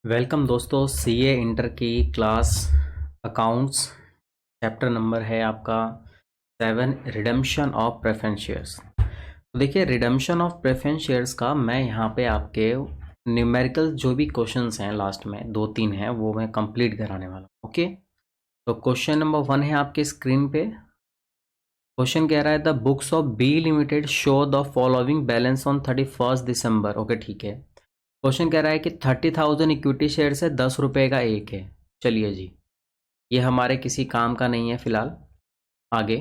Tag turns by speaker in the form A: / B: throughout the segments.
A: Welcome दोस्तों, CA inter की class accounts chapter number है आपका 7 रिडम्पशन ऑफ प्रेफरेंस शेयर्स। तो देखिए, रिडम्पशन ऑफ प्रेफरेंस शेयर्स का मैं यहाँ पे आपके न्यूमेरिकल जो भी क्वेश्चंस हैं लास्ट में 2-3 हैं वो मैं कंप्लीट कराने वाला हूँ। ओके, तो क्वेश्चन नंबर 1 है आपके स्क्रीन पे। क्वेश्चन कह रहा है the books of B limited show the following balance on 31 December. Okay ठीक है। क्वेश्चन कह रहा है कि 30,000 इक्विटी शेयर से 10 रुपए का एक है। चलिए जी, ये हमारे किसी काम का नहीं है फिलहाल। आगे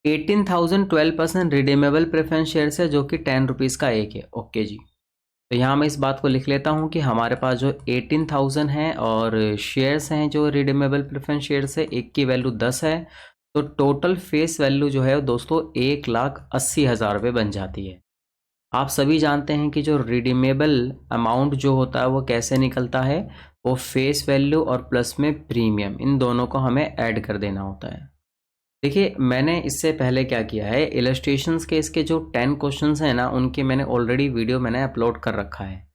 A: 18,000 12% रिडीमेबल प्रेफरेंस शेयर है जो कि 10 रुपीज़ का एक है। ओके जी, तो यहाँ मैं इस बात को लिख लेता हूँ कि हमारे पास जो 18,000 है और शेयर्स हैं जो रिडीमेबल प्रेफरेंस शेयर से एक की वैल्यू 10 है, तो टोटल फेस वैल्यू जो है दोस्तों 1,80,000 रुपये बन जाती है। आप सभी जानते हैं कि जो रिडीमेबल अमाउंट जो होता है वो कैसे निकलता है, वो फेस वैल्यू और प्लस में प्रीमियम, इन दोनों को हमें ऐड कर देना होता है। देखिए, मैंने इससे पहले क्या किया है, इलस्ट्रेशंस के इसके जो 10 क्वेश्चंस हैं ना, उनके मैंने ऑलरेडी वीडियो मैंने अपलोड कर रखा है।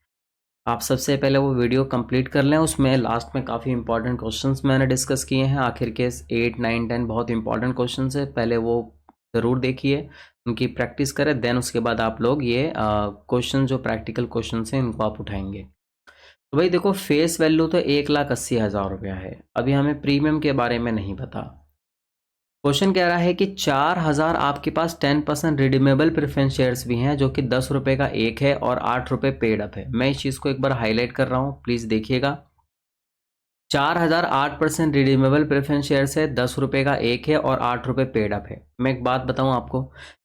A: आप सबसे पहले वो वीडियो कंप्लीट कर लें, उसमें लास्ट में काफ़ी इंपॉर्टेंट क्वेश्चंस मैंने डिस्कस किए हैं। आखिर के 8, 9, 10 बहुत इंपॉर्टेंट क्वेश्चंस है, पहले वो ज़रूर देखिए, उनकी प्रैक्टिस करें, देन उसके बाद आप लोग ये क्वेश्चन जो प्रैक्टिकल क्वेश्चन हैं इनको आप उठाएंगे। तो भाई देखो, फेस वैल्यू तो 1,80,000 रुपया है। अभी हमें प्रीमियम के बारे में नहीं पता। क्वेश्चन कह रहा है कि 4,000 आपके पास 10% रिडीमेबल प्रेफरेंस शेयर्स भी हैं जो कि 10 रुपये का एक है और 8 रुपये पेड अप है। मैं इस चीज़ को एक बार हाईलाइट कर रहा हूँ, प्लीज़ देखिएगा। 4,000 8% रिडीमेबल प्रेफरेंस शेयर्स है, 10 रुपये का एक है और 8 रुपये पेड अप है। मैं एक बात बताऊं आपको,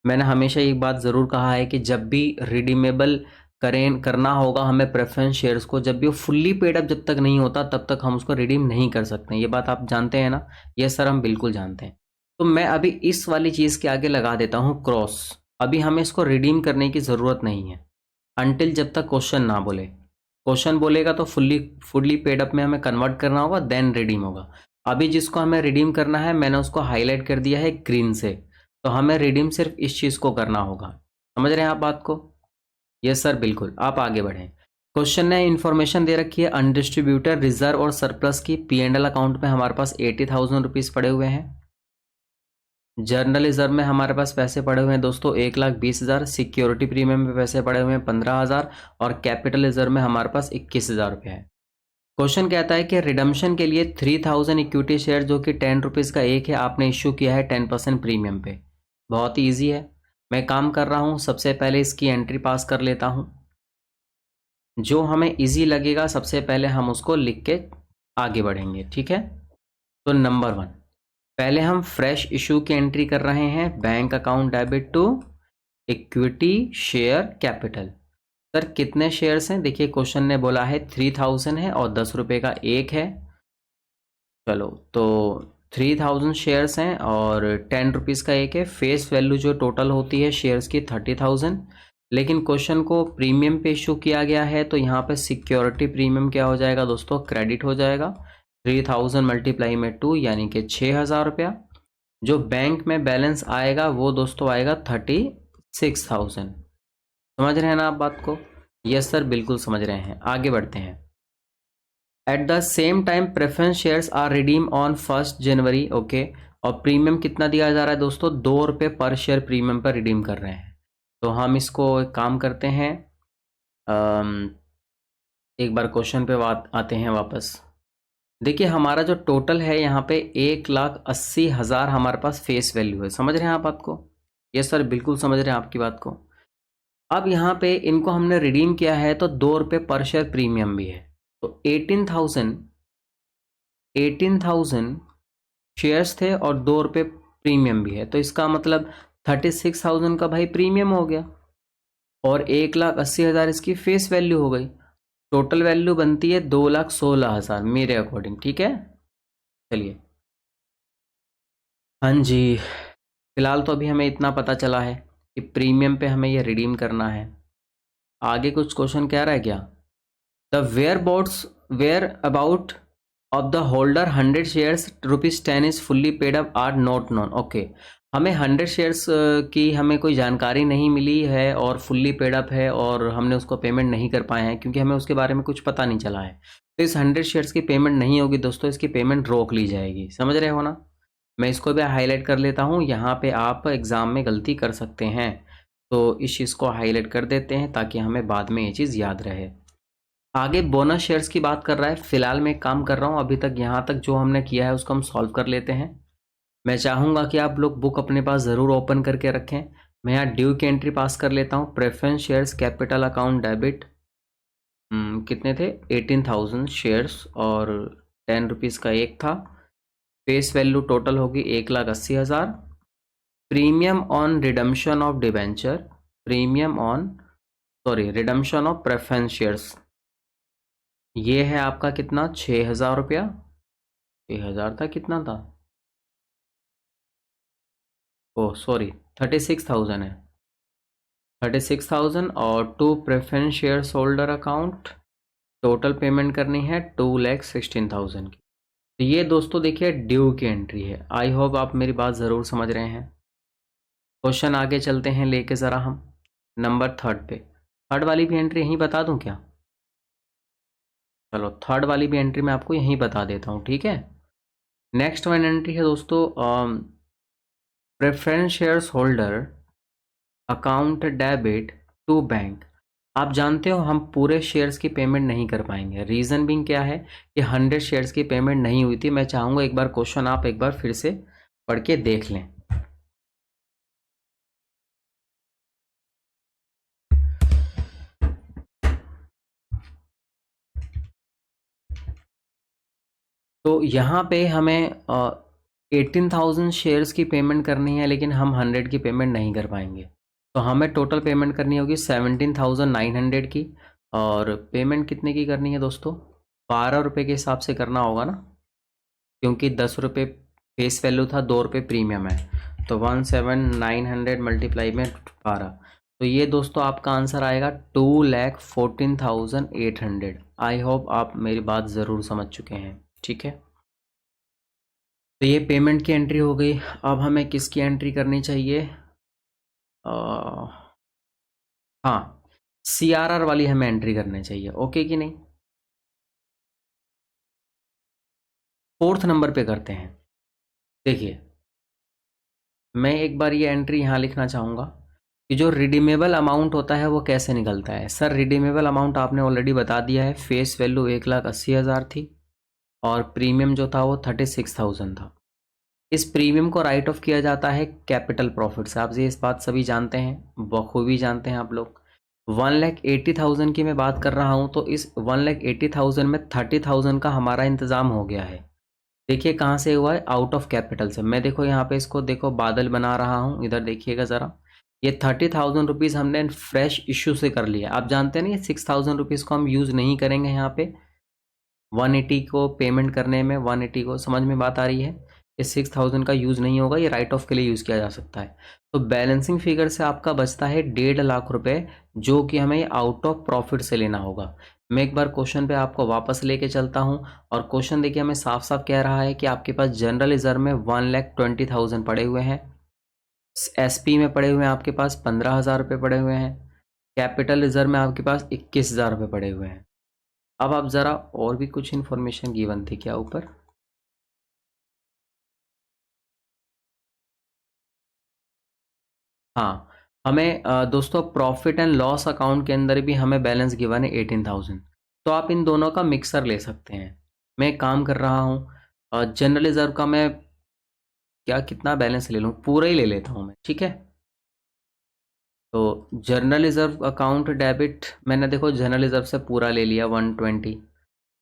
A: मैंने हमेशा एक बात ज़रूर कहा है कि जब भी रिडीमेबल करना होगा हमें प्रेफरेंस शेयर्स को, जब भी वो फुल्ली पेड अप जब तक नहीं होता तब तक हम उसको रिडीम नहीं कर सकते। ये बात आप जानते हैं ना? ये सर हम बिल्कुल जानते हैं। तो मैं अभी इस वाली चीज़ के आगे लगा देता हूँ क्रॉस। अभी हमें इसको रिडीम करने की ज़रूरत नहीं है अनटिल जब तक क्वेश्चन ना बोले। क्वेश्चन बोलेगा तो फुल्ली पेड अप में हमें कन्वर्ट करना होगा, देन रिडीम होगा। अभी जिसको हमें रिडीम करना है मैंने उसको हाईलाइट कर दिया है ग्रीन से, तो हमें रिडीम सिर्फ इस चीज़ को करना होगा। समझ रहे हैं आप बात को? यस सर, बिल्कुल। आप आगे बढ़ें। क्वेश्चन ने इन्फॉर्मेशन दे रखी है अनडिस्ट्रीब्यूटेड रिजर्व और सरप्लस की। P&L अकाउंट में हमारे पास 80,000 रुपीज़ पड़े हुए हैं। जर्नल रिजर्व में हमारे पास पैसे पड़े हुए हैं दोस्तों 1,20,000। सिक्योरिटी प्रीमियम में पैसे पड़े हुए हैं 15,000 और कैपिटल रिजर्व में हमारे पास 21,000 रुपये है। क्वेश्चन कहता है कि रिडम्पशन के लिए 3,000 इक्विटी शेयर जो कि 10 रुपीज़ का एक है आपने इश्यू किया है 10% प्रीमियम पे। बहुत ही ईजी है, मैं काम कर रहा हूँ। सबसे पहले इसकी एंट्री पास कर लेता हूँ। जो हमें ईजी लगेगा सबसे पहले हम उसको लिख के आगे बढ़ेंगे, ठीक है? तो नंबर 1, पहले हम फ्रेश इशू की एंट्री कर रहे हैं। Bank account debit to equity share capital. Sir कितने शेयर्स हैं? देखिए क्वेश्चन ने बोला है 3,000 है और 10 रुपये का एक है। चलो, तो 3,000 शेयर्स हैं और 10 रुपीज़ का एक है। फेस वैल्यू जो टोटल होती है शेयर्स की 30,000, लेकिन क्वेश्चन को प्रीमियम पे इशू किया गया है तो यहाँ पे सिक्योरिटी प्रीमियम क्या हो जाएगा दोस्तों? क्रेडिट हो जाएगा। 3,000 मल्टीप्लाई में 2 यानी कि 6,000 रुपया। जो बैंक में बैलेंस आएगा वो दोस्तों आएगा 36,000। समझ रहे हैं ना आप बात को? यस सर, बिल्कुल समझ रहे हैं। आगे बढ़ते हैं। At the same time preference shares are redeem on 1 January. Okay, और प्रीमियम कितना दिया जा रहा है दोस्तों? 2 रुपये पर शेयर प्रीमियम पर रिडीम कर रहे हैं। तो हम इसको एक काम करते हैं, एक बार क्वेश्चन पे आते हैं वापस। देखिए हमारा जो टोटल है यहाँ पे 1,80,000 हमारे पास फेस वैल्यू है। समझ रहे हैं आप बात को? यस सर, बिल्कुल समझ रहे हैं आपकी बात को। अब यहाँ पे इनको हमने रिडीम किया है तो 2 रुपये पर शेयर प्रीमियम भी है। तो 18,000 शेयर्स थे और 2 रुपये प्रीमियम भी है, तो इसका मतलब 36,000 का भाई प्रीमियम हो गया और 1,80,000 इसकी फेस वैल्यू हो गई। टोटल वैल्यू बनती है 2,16,000 मेरे अकॉर्डिंग, ठीक है? चलिए, हाँ जी, फिलहाल तो अभी हमें इतना पता चला है कि प्रीमियम पे हमें ये रिडीम करना है। आगे कुछ क्वेश्चन क्या रह गया? The whereabouts of the holder 100 shares ₹10 is fully paid up are not known. Okay, हमें 100 शेयर्स की हमें कोई जानकारी नहीं मिली है और फुल्ली पेड अप है और हमने उसको पेमेंट नहीं कर पाए हैं क्योंकि हमें उसके बारे में कुछ पता नहीं चला है। तो इस 100 शेयर्स की पेमेंट नहीं होगी दोस्तों, इसकी पेमेंट रोक ली जाएगी। समझ रहे हो ना? मैं इसको भी हाईलाइट कर लेता हूँ, यहाँ पे आप एग्ज़ाम में गलती कर सकते हैं, तो इस चीज़ को हाईलाइट कर देते हैं ताकि हमें बाद में ये चीज़ याद रहे। आगे बोनस शेयर्स की बात कर रहा है। फिलहाल मैं एक काम कर रहा हूँ, अभी तक यहाँ तक जो हमने किया है उसको हम सॉल्व कर लेते हैं। मैं चाहूँगा कि आप लोग बुक अपने पास ज़रूर ओपन करके रखें। मैं यहाँ ड्यू की एंट्री पास कर लेता हूँ। Preference shares capital account debit, कितने थे? 18,000 शेयर्स और 10 रुपीज़ का एक था। फेस वैल्यू टोटल होगी 1,80,000। Premium on redemption of debenture, premium on redemption of preference shares, ये है आपका कितना? 6,000 रुपया। 6,000 था, कितना था? ओह सॉरी, 36,000 है। 36,000 और to preference shares holder account, total payment करनी है 2,16,000 की। तो ये दोस्तों देखिए ड्यू की एंट्री है। आई होप आप मेरी बात ज़रूर समझ रहे हैं। क्वेश्चन आगे चलते हैं लेके ज़रा हम नंबर 3 पे। थर्ड वाली भी एंट्री यहीं बता दूं क्या? चलो थर्ड वाली भी एंट्री मैं आपको यहीं बता देता हूँ, ठीक है। नेक्स्ट वन एंट्री है दोस्तों preference shares holder account debit to bank. आप जानते हो हम पूरे शेयर्स की पेमेंट नहीं कर पाएंगे। रीज़न बिंग क्या है कि 100 शेयर्स की पेमेंट नहीं हुई थी। मैं चाहूँगा एक बार क्वेश्चन आप एक बार फिर से पढ़ के देख लें। तो यहाँ पे हमें 18,000 शेयर्स की पेमेंट करनी है, लेकिन हम 100 की पेमेंट नहीं कर पाएंगे। तो हमें टोटल पेमेंट करनी होगी 17,900 की। और पेमेंट कितने की करनी है दोस्तों? 12 रुपये के हिसाब से करना होगा ना, क्योंकि 10 रुपये फेस वैल्यू था, 2 रुपये प्रीमियम है। तो 17,900 मल्टीप्लाई में 12, तो ये दोस्तों आपका आंसर आएगा 2,14,800। आई होप आप मेरी बात ज़रूर समझ चुके हैं, ठीक है। तो ये पेमेंट की एंट्री हो गई। अब हमें किसकी एंट्री करनी चाहिए? हाँ, CRR वाली हमें एंट्री करनी चाहिए, ओके कि नहीं? 4th नंबर पे करते हैं। देखिए मैं एक बार ये एंट्री यहाँ लिखना चाहूँगा कि जो रिडीमेबल अमाउंट होता है वो कैसे निकलता है। सर रिडीमेबल अमाउंट आपने ऑलरेडी बता दिया है, फेस वैल्यू 1,80,000 थी और प्रीमियम जो था वो 36,000 था। इस प्रीमियम को राइट ऑफ किया जाता है कैपिटल प्रॉफिट से। आप ये इस बात सभी जानते हैं, बखूबी जानते हैं आप लोग। 1,80,000 की मैं बात कर रहा हूँ, तो इस 1,80,000 में 30,000 का हमारा इंतज़ाम हो गया है। देखिए कहाँ से हुआ है? आउट ऑफ कैपिटल से। मैं देखो यहाँ पे इसको देखो बादल बना रहा हूँ, इधर देखिएगा ज़रा। ये 30,000 रुपीज़ हमने फ्रेश इशू से कर लिया। आप जानते हैं ना ये 6,000 रुपीज़ को हम यूज़ नहीं करेंगे यहाँ पे 180 को पेमेंट करने में। 180 को समझ में बात आ रही है? ये 6,000 का यूज़ नहीं होगा, ये राइट ऑफ के लिए यूज़ किया जा सकता है। तो बैलेंसिंग फिगर से आपका बचता है 1.5 लाख रुपए, जो कि हमें आउट ऑफ प्रॉफिट से लेना होगा। मैं एक बार क्वेश्चन पे आपको वापस लेके चलता हूँ और क्वेश्चन देखिए हमें साफ साफ कह रहा है कि आपके पास जनरल रिजर्व में 1,20,000 पड़े हुए हैं, SP में पड़े हुए हैं आपके पास 15,000 रुपये पड़े हुए हैं, कैपिटल रिजर्व में आपके पास 21,000 रुपये पड़े हुए हैं। अब आप ज़रा और भी कुछ इन्फॉर्मेशन गिवन थी क्या ऊपर? हाँ, हमें दोस्तों प्रॉफिट एंड लॉस अकाउंट के अंदर भी हमें बैलेंस गिवन है 18,000। तो आप इन दोनों का मिक्सर ले सकते हैं। मैं एक काम कर रहा हूँ, जनरल रिजर्व का मैं क्या कितना बैलेंस ले लूँ, पूरा ही ले लेता हूँ मैं, ठीक है। तो जनरल रिजर्व अकाउंट डेबिट मैंने देखो जनरल रिजर्व से पूरा ले लिया 120,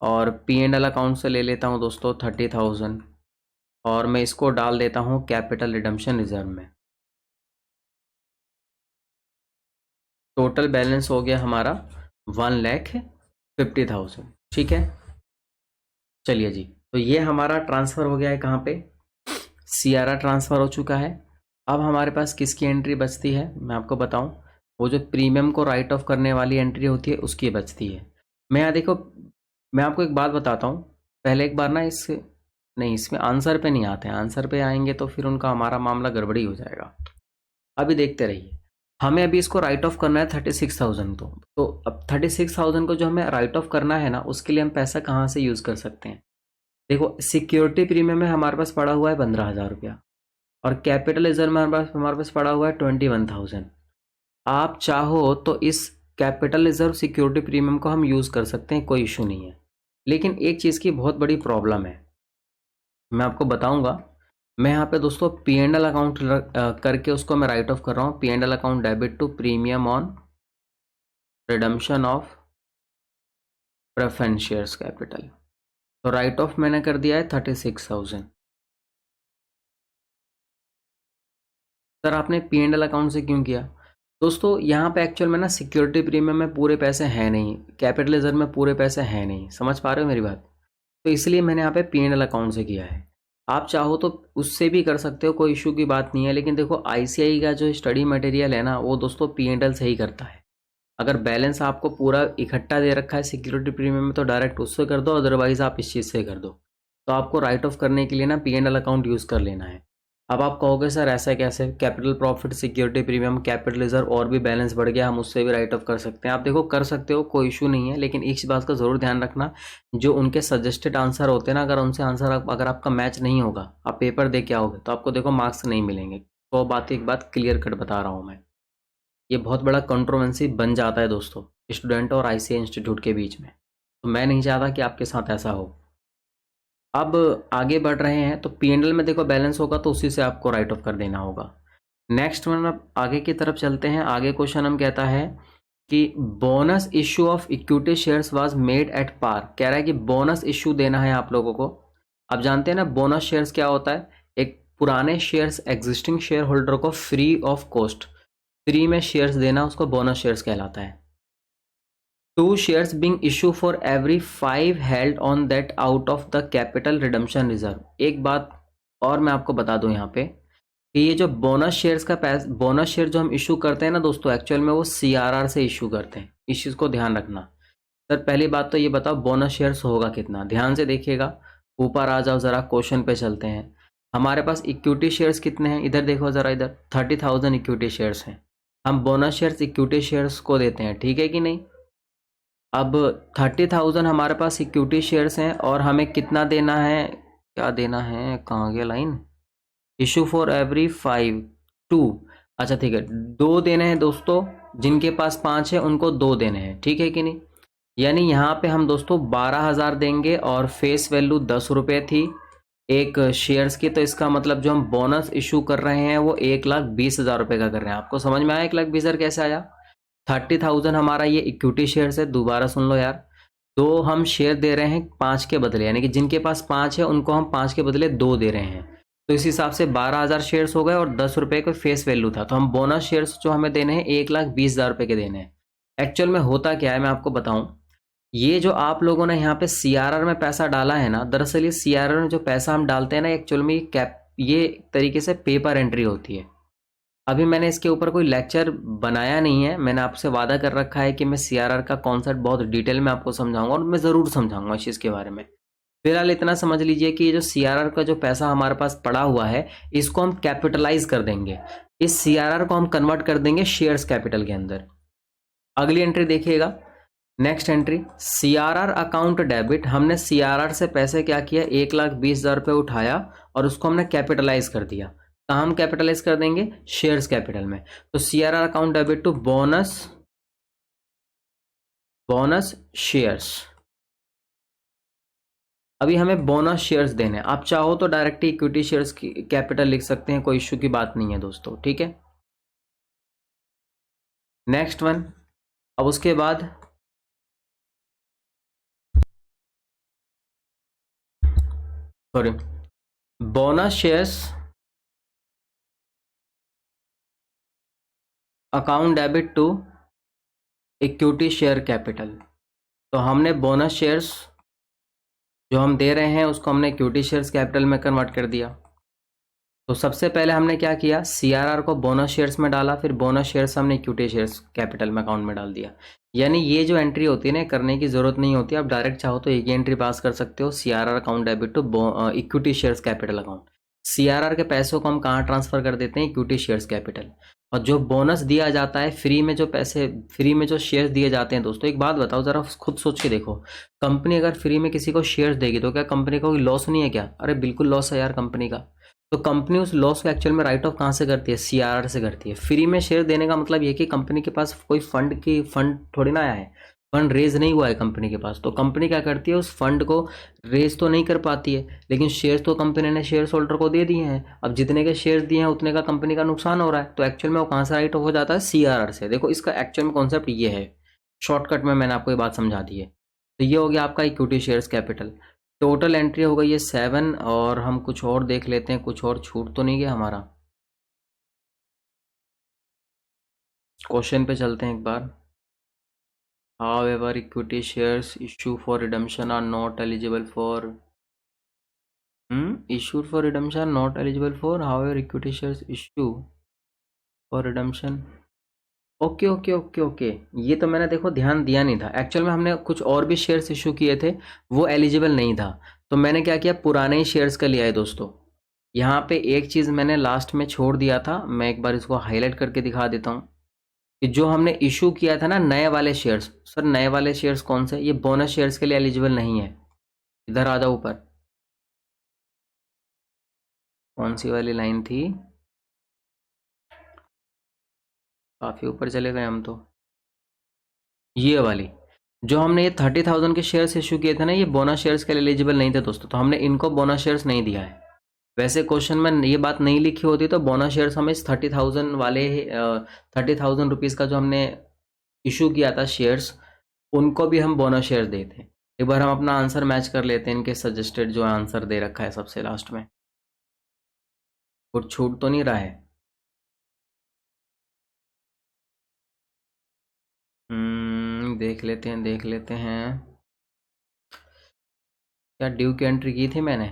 A: और P&L अकाउंट से ले लेता हूँ दोस्तों 30,000, और मैं इसको डाल देता हूँ कैपिटल रिडम्पशन रिजर्व में। टोटल बैलेंस हो गया हमारा 1,50,000, ठीक है। चलिए जी, तो ये हमारा ट्रांसफ़र हो गया है कहाँ पे? CRR ट्रांसफ़र हो चुका है। अब हमारे पास किसकी एंट्री बचती है मैं आपको बताऊं, वो जो प्रीमियम को राइट ऑफ करने वाली एंट्री होती है उसकी बचती है। मैं यहाँ देखो, मैं आपको एक बात बताता हूँ, पहले एक बार ना इस नहीं, इसमें आंसर पे नहीं आते हैं, आंसर पे आएंगे तो फिर उनका हमारा मामला गड़बड़ी हो जाएगा। अभी देखते रहिए, हमें अभी इसको राइट ऑफ करना है 36,000 को। तो अब 36,000 को जो हमें राइट ऑफ करना है ना, उसके लिए हम पैसा कहाँ से यूज़ कर सकते हैं। देखो, सिक्योरिटी प्रीमियम में हमारे पास पड़ा हुआ है 15,000 रुपया, और कैपिटल रिजर्व में हमारे पास पड़ा हुआ है 21,000। आप चाहो तो इस कैपिटल रिजर्व सिक्योरिटी प्रीमियम को हम यूज़ कर सकते हैं, कोई इशू नहीं है। लेकिन एक चीज़ की बहुत बड़ी प्रॉब्लम है, मैं आपको बताऊंगा। मैं यहाँ पे दोस्तों P&L अकाउंट करके उसको मैं राइट ऑफ कर रहा हूँ। P&L account debit to premium on redemption of preference shares capital. तो राइट ऑफ मैंने कर दिया है 36,000। सर आपने P&L अकाउंट से क्यों किया? दोस्तों यहाँ पे एक्चुअल में ना सिक्योरिटी प्रीमियम में पूरे पैसे हैं नहीं, कैपिटल रिजर्व में पूरे पैसे हैं नहीं, समझ पा रहे हो मेरी बात? तो इसलिए मैंने यहाँ पे P&L अकाउंट से किया है। आप चाहो तो उससे भी कर सकते हो, कोई इशू की बात नहीं है। लेकिन देखो ICI का जो स्टडी मटेरियल है ना, वो दोस्तों P&L से ही करता है। अगर बैलेंस आपको पूरा इकट्ठा दे रखा है सिक्योरिटी प्रीमियम में तो डायरेक्ट उससे कर दो, अदरवाइज आप इस चीज़ से कर दो। तो आपको राइट ऑफ करने के लिए ना P&L अकाउंट यूज़ कर लेना है। अब आप कहोगे सर ऐसा कैसे, capital profit security premium capital reserve और भी बैलेंस बढ़ गया, हम उससे भी राइट ऑफ कर सकते हैं। आप देखो कर सकते हो, कोई इशू नहीं है। लेकिन एक बात का ज़रूर ध्यान रखना, जो उनके सजेस्टेड आंसर होते हैं ना, अगर उनसे आंसर अगर आपका मैच नहीं होगा, आप पेपर दे के आओगे तो आपको देखो मार्क्स नहीं मिलेंगे। तो एक बात क्लियर कट बता रहा हूँ मैं, ये बहुत बड़ा कंट्रोवर्सी बन जाता है दोस्तों स्टूडेंट और ICI इंस्टीट्यूट के बीच में। तो मैं नहीं चाहता कि आपके साथ ऐसा हो। अब आगे बढ़ रहे हैं, तो P&L में देखो बैलेंस होगा तो उसी से आपको राइट ऑफ कर देना होगा। नेक्स्ट वन, अब आगे की तरफ चलते हैं। आगे क्वेश्चन हम कहता है कि bonus issue of equity shares was made at par. कह रहा है कि बोनस इश्यू देना है आप लोगों को। आप जानते हैं ना बोनस शेयर्स क्या होता है, एक पुराने शेयर्स एग्जिस्टिंग शेयर होल्डर को फ्री ऑफ कॉस्ट, फ्री में शेयर्स देना, उसको बोनस शेयर्स कहलाता है। 2 shares being issued for every 5 held on that out of the capital redemption reserve। एक बात और मैं आपको बता दूं यहाँ पे कि ये जो बोनस शेयर्स का बोनस शेयर जो हम इशू करते हैं ना दोस्तों, एक्चुअल में वो CRR से इशू करते हैं। इस चीज़ को ध्यान रखना। सर पहली बात तो ये बताओ बोनस शेयर्स होगा कितना, ध्यान से देखिएगा। ऊपर आ जाओ ज़रा, क्वेश्चन पे चलते हैं। हमारे पास इक्विटी शेयर्स कितने हैं, इधर देखो ज़रा, इधर 30,000 इक्विटी शेयर्स हैं। हम बोनस शेयर्स इक्विटी शेयर्स को देते हैं, ठीक है कि नहीं। अब 30,000 हमारे पास इक्विटी शेयर्स हैं और हमें कितना देना है, क्या देना है, कहाँ गया लाइन, इशू फॉर एवरी 5 2। अच्छा ठीक है, 2 देने हैं दोस्तों। जिनके पास 5 है उनको 2 देने हैं, ठीक है कि नहीं। यानी यहाँ पे हम दोस्तों 12,000 देंगे और फेस वैल्यू 10 रुपये थी एक शेयर्स की। तो इसका मतलब जो हम बोनस इशू कर रहे हैं वो 1,20,000 रुपये का कर रहे हैं। आपको समझ में आया 1,20,000 कैसे आया। 30,000 हमारा ये इक्विटी शेयर्स है, दोबारा सुन लो यार। 2 हम शेयर दे रहे हैं 5 के बदले, यानी कि जिनके पास 5 है उनको हम 5 के बदले 2 दे रहे हैं। तो इस हिसाब से 12,000 शेयर्स हो गए और 10 रुपये का फेस वैल्यू था। तो हम बोनस शेयर्स जो हमें देने हैं 1,20,000 रुपये के देने हैं। एक्चुअल में होता क्या है मैं आपको बताऊं, ये जो आप लोगों ने यहाँ पे CRR में पैसा डाला है ना, दरअसल ये CRR में जो पैसा हम डालते हैं ना, एक्चुअल में ये तरीके से पेपर एंट्री होती है। अभी मैंने इसके ऊपर कोई लेक्चर बनाया नहीं है, मैंने आपसे वादा कर रखा है कि मैं CRR का कॉन्सेप्ट बहुत डिटेल में आपको समझाऊंगा, और मैं ज़रूर समझाऊंगा इस चीज़ के बारे में। फिलहाल इतना समझ लीजिए कि ये जो CRR का जो पैसा हमारे पास पड़ा हुआ है, इसको हम कैपिटलाइज कर देंगे। इस CRR को हम कन्वर्ट कर देंगे शेयर्स कैपिटल के अंदर। अगली एंट्री देखिएगा, next entry CRR account debit. हमने CRR से पैसे क्या किया, 1,20,000 रुपये उठाया और उसको हमने कैपिटलाइज कर दिया। कहाँ हम कैपिटलाइज कर देंगे, शेयर्स कैपिटल में। तो CRR account debit to bonus shares. अभी हमें बोनस शेयर्स देने हैं। आप चाहो तो डायरेक्ट इक्विटी शेयर्स की कैपिटल लिख सकते हैं, कोई इश्यू की बात नहीं है दोस्तों, ठीक है। नेक्स्ट वन, अब उसके बाद sorry, bonus shares account debit to equity share capital. तो हमने बोनस शेयर्स जो हम दे रहे हैं उसको हमने इक्विटी शेयर्स कैपिटल में कन्वर्ट कर दिया। तो सबसे पहले हमने क्या किया, CRR को बोनस शेयर्स में डाला, फिर बोनस शेयर्स हमने इक्विटी शेयर्स कैपिटल में अकाउंट में डाल दिया। यानी ये जो एंट्री होती है ना, करने की ज़रूरत नहीं होती, आप डायरेक्ट चाहो तो एक ही एंट्री पास कर सकते हो, CRR account debit to equity shares capital account. CRR के पैसों को हम कहाँ ट्रांसफ़र कर देते हैं? Equity shares capital. और जो बोनस दिया जाता है, फ्री में जो पैसे, फ्री में जो शेयर्स दिए जाते हैं दोस्तों, एक बात बताओ ज़रा, खुद सोच के देखो, कंपनी अगर फ्री में किसी को शेयर्स देगी तो क्या कंपनी का कोई लॉस नहीं है क्या? अरे बिल्कुल लॉस है यार कंपनी का। तो कंपनी उस लॉस को एक्चुअल में राइट ऑफ कहाँ से करती है? CRR से करती है। फ्री में शेयर देने का मतलब ये कि कंपनी के पास कोई फंड थोड़ी ना आया है, फंड रेज नहीं हुआ है कंपनी के पास, तो कंपनी क्या करती है? उस फंड को रेज तो नहीं कर पाती है, लेकिन शेयर्स तो कंपनी ने शेयर होल्डर को दे दिए हैं। अब जितने के शेयर्स दिए हैं उतने का कंपनी का नुकसान हो रहा है, तो एक्चुअल में वो कहाँ से राइट ऑफ हो जाता है? CRR से। देखो इसका एक्चुअल में कॉन्सेप्ट ये है, शॉर्टकट में मैंने आपको ये बात समझा दी है। तो ये हो गया आपका equity shares capital. Total entry हो गई है 7, और हम कुछ और देख लेते हैं, कुछ और छूट तो नहीं गया हमारा। क्वेश्चन पे चलते हैं एक बार। However, equity shares issued for redemption are not eligible for issued for redemption are not eligible for, however equity shares issue for redemption। Okay okay okay okay, ये तो मैंने देखो ध्यान दिया नहीं था। एक्चुअल में हमने कुछ और भी शेयर्स इशू किए थे, वो एलिजिबल नहीं था, तो मैंने क्या किया, पुराने ही शेयर्स का लिया है दोस्तों। यहाँ पे एक चीज़ मैंने लास्ट में छोड़ दिया था, मैं एक बार इसको हाईलाइट करके दिखा देता हूँ कि जो हमने इशू किया था ना नए वाले शेयर्स, सर नए वाले शेयर्स कौन से? ये बोनस शेयर्स के लिए एलिजिबल नहीं है। इधर आ जाओ ऊपर, कौन सी वाली लाइन थी? काफ़ी ऊपर चले गए हम तो। ये वाली, जो हमने ये 30,000 के शेयर्स इशू किए थे ना, ये बोनस शेयर्स के लिए एलिजिबल नहीं थे दोस्तों, तो हमने इनको बोनस शेयर्स नहीं दिया है। वैसे क्वेश्चन में ये बात नहीं लिखी होती तो बोनस शेयर्स हमें इस 30,000 वाले 30,000 रुपीज़ का जो हमने इशू किया था शेयर्स, उनको भी हम बोनस शेयर देते। एक बार हम अपना आंसर मैच कर लेते हैं, इनके सजेस्टेड जो आंसर दे रखा है सबसे लास्ट में, कुछ छूट तो नहीं रहा है? देख लेते हैं, देख लेते हैं। क्या ड्यू की एंट्री की थी मैंने?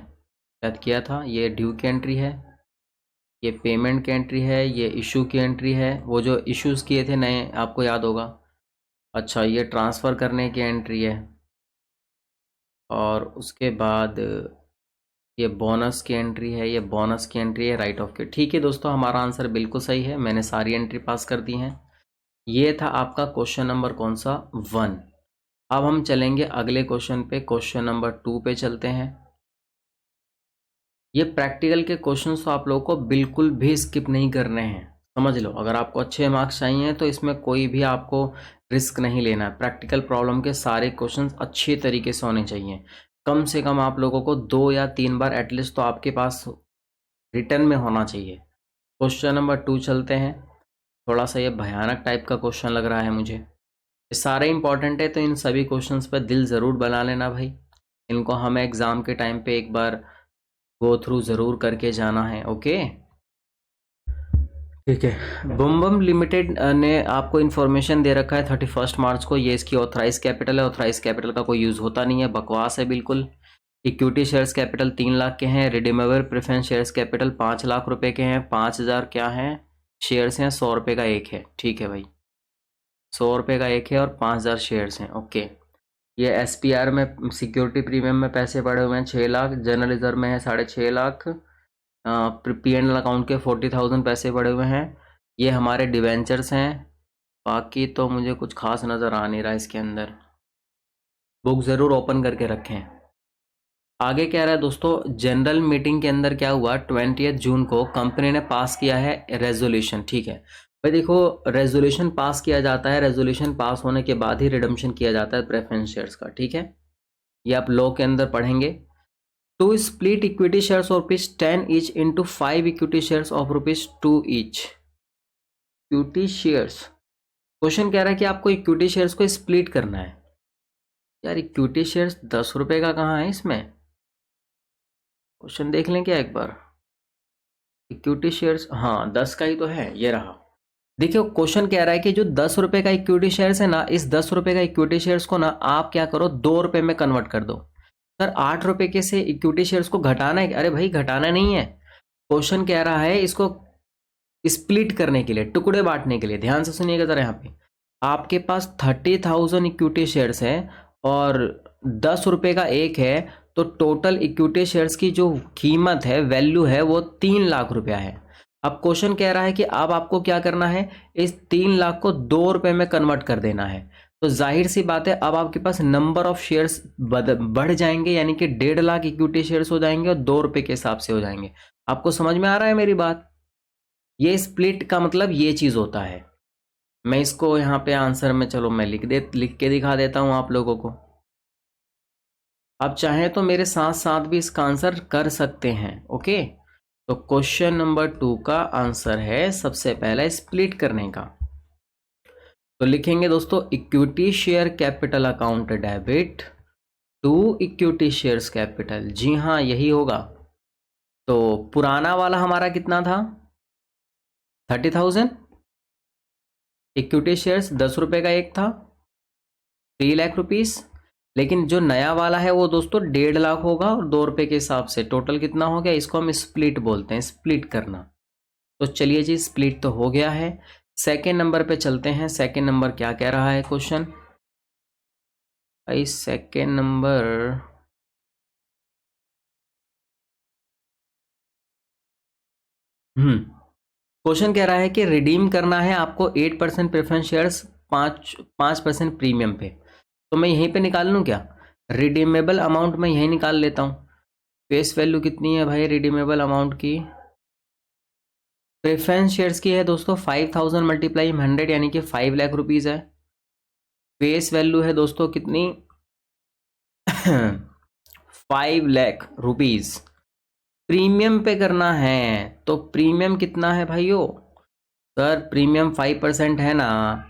A: शायद किया था। ये ड्यू की एंट्री है, ये पेमेंट की एंट्री है, ये इशू की एंट्री है, वो जो इश्यूज़ किए थे नए, आपको याद होगा। अच्छा, ये ट्रांसफ़र करने की एंट्री है, और उसके बाद ये बोनस की एंट्री है, ये बोनस की एंट्री है राइट ऑफ की। ठीक है दोस्तों, हमारा आंसर बिल्कुल सही है, मैंने सारी एंट्री पास कर दी हैं। ये था आपका क्वेश्चन नंबर कौन सा? 1। अब हम चलेंगे अगले क्वेश्चन पे, क्वेश्चन नंबर 2 पे चलते हैं। ये प्रैक्टिकल के क्वेश्चंस तो आप लोगों को बिल्कुल भी स्किप नहीं करने हैं, समझ लो। अगर आपको अच्छे मार्क्स चाहिए तो इसमें कोई भी आपको रिस्क नहीं लेना है। प्रैक्टिकल प्रॉब्लम के सारे क्वेश्चंस अच्छे तरीके से होने चाहिए। कम से कम आप लोगों को 2 या 3 बार एटलीस्ट तो आपके पास रिटर्न में होना चाहिए। क्वेश्चन नंबर 2 चलते हैं। थोड़ा सा ये भयानक टाइप का क्वेश्चन लग रहा है मुझे। ये सारे इंपॉर्टेंट है, तो इन सभी क्वेश्चंस पर दिल ज़रूर बना लेना भाई। इनको हमें एग्ज़ाम के टाइम पे एक बार गो थ्रू ज़रूर करके जाना है। ओके, ठीक है। बम बम लिमिटेड ने आपको इन्फॉर्मेशन दे रखा है 31 मार्च को, ये इसकी ऑथराइज कैपिटल है। ऑथराइज कैपिटल का कोई यूज़ होता नहीं है, बकवास है बिल्कुल। इक्विटी शेयर्स कैपिटल 3 लाख के हैं। Redeemable preference shares capital 5 lakh रुपए के हैं। 5,000 क्या हैं? शेयर्स हैं। 100 रुपये का एक है, ठीक है भाई, 100 रुपये का एक है, और 5,000 शेयर्स हैं। ओके, ये SPR में सिक्योरिटी प्रीमियम में पैसे पड़े हुए हैं 6 लाख। जनरल रिजर्व में है 6.5 लाख। P&L अकाउंट के 40,000 पैसे पड़े हुए हैं। ये हमारे डिवेंचर्स हैं। बाकी तो मुझे कुछ खास नज़र आ नहीं रहा इसके अंदर। बुक ज़रूर ओपन करके रखें। आगे क्या रहा है दोस्तों, जनरल मीटिंग के अंदर क्या हुआ, 20 जून को कंपनी ने पास किया है रेजोल्यूशन। ठीक है भाई, देखो रेजोल्यूशन पास किया जाता है, रेजोल्यूशन पास होने के बाद ही रिडम्पशन किया जाता है प्रेफरेंस शेयर्स का। ठीक है, ये आप लॉ के अंदर पढ़ेंगे। To split equity shares of ₹10 each into 5 equity shares of ₹2 each. Equity shares, question कह रहा है कि आपको इक्विटी शेयर्स को स्प्लिट करना है। यार इक्विटी शेयर्स 10 रुपए का कहाँ है इसमें? क्वेश्चन देख लें क्या एक बार। इक्विटी शेयर्स, हाँ 10 का ही तो है, ये रहा। देखियो क्वेश्चन कह रहा है कि जो 10 रुपए का इक्विटी शेयर्स है ना, इस 10 रुपए का इक्विटी शेयर्स को ना आप क्या करो, 2 रुपए में कन्वर्ट कर दो। सर 8 रुपए के से इक्विटी शेयर्स को घटाना है? अरे भाई घटाना नहीं है, क्वेश्चन कह रहा है इसको स्प्लिट करने के लिए, टुकड़े बांटने के लिए। ध्यान से सुनिएगा जरा यहाँ पे, आपके पास 30,000 इक्विटी शेयर्स है और 10 रुपये का एक है, तो टोटल इक्विटी शेयर्स की जो कीमत है, वैल्यू है, वो 3 लाख रुपया है। अब क्वेश्चन कह रहा है कि अब आपको क्या करना है, इस 3 लाख को 2 रुपये में कन्वर्ट कर देना है। तो जाहिर सी बात है, अब आपके पास नंबर ऑफ शेयर्स बढ़ जाएंगे, यानी कि 1.5 लाख इक्विटी शेयर्स हो जाएंगे और 2 रुपये के हिसाब से हो जाएंगे। आपको समझ में आ रहा है मेरी बात? ये स्प्लिट का मतलब ये चीज़ होता है। मैं इसको यहाँ पे आंसर में, चलो मैं लिख के दिखा देता हूँ आप लोगों को। आप चाहें तो मेरे साथ साथ भी इसका आंसर कर सकते हैं। ओके, तो क्वेश्चन नंबर 2 का आंसर है सबसे पहला स्प्लिट करने का। तो लिखेंगे दोस्तों, equity share capital account debit to equity shares capital. जी हाँ, यही होगा। तो पुराना वाला हमारा कितना था, 30,000। इक्विटी शेयर्स 10 रुपये का एक था, 3 लाख रुपीस। लेकिन जो नया वाला है वो दोस्तों 1.5 लाख होगा और 2 रुपये के हिसाब से टोटल कितना हो गया, इसको हम स्प्लिट बोलते हैं, स्प्लिट करना। तो चलिए जी, स्प्लिट तो हो गया है। सेकेंड नंबर पे चलते हैं। सेकेंड नंबर क्या कह रहा है क्वेश्चन भाई? सेकेंड नंबर क्वेश्चन कह रहा है कि रिडीम करना है आपको 8% प्रेफरेंस शेयर्स 5% प्रीमियम पे। तो मैं यहीं पे निकाल लूँ क्या? रिडीमेबल अमाउंट मैं यहीं निकाल लेता हूँ। फेस वैल्यू कितनी है भाई रिडीमेबल अमाउंट की? प्रेफरेंस शेयर्स की है दोस्तों 5,000 मल्टीप्लाई 100, यानी कि 5 लाख रुपीज़ है। फेस वैल्यू है दोस्तों कितनी 5 लाख रुपीज़। प्रीमियम पे करना है, तो प्रीमियम कितना है भाइयों? सर प्रीमियम 5% है ना,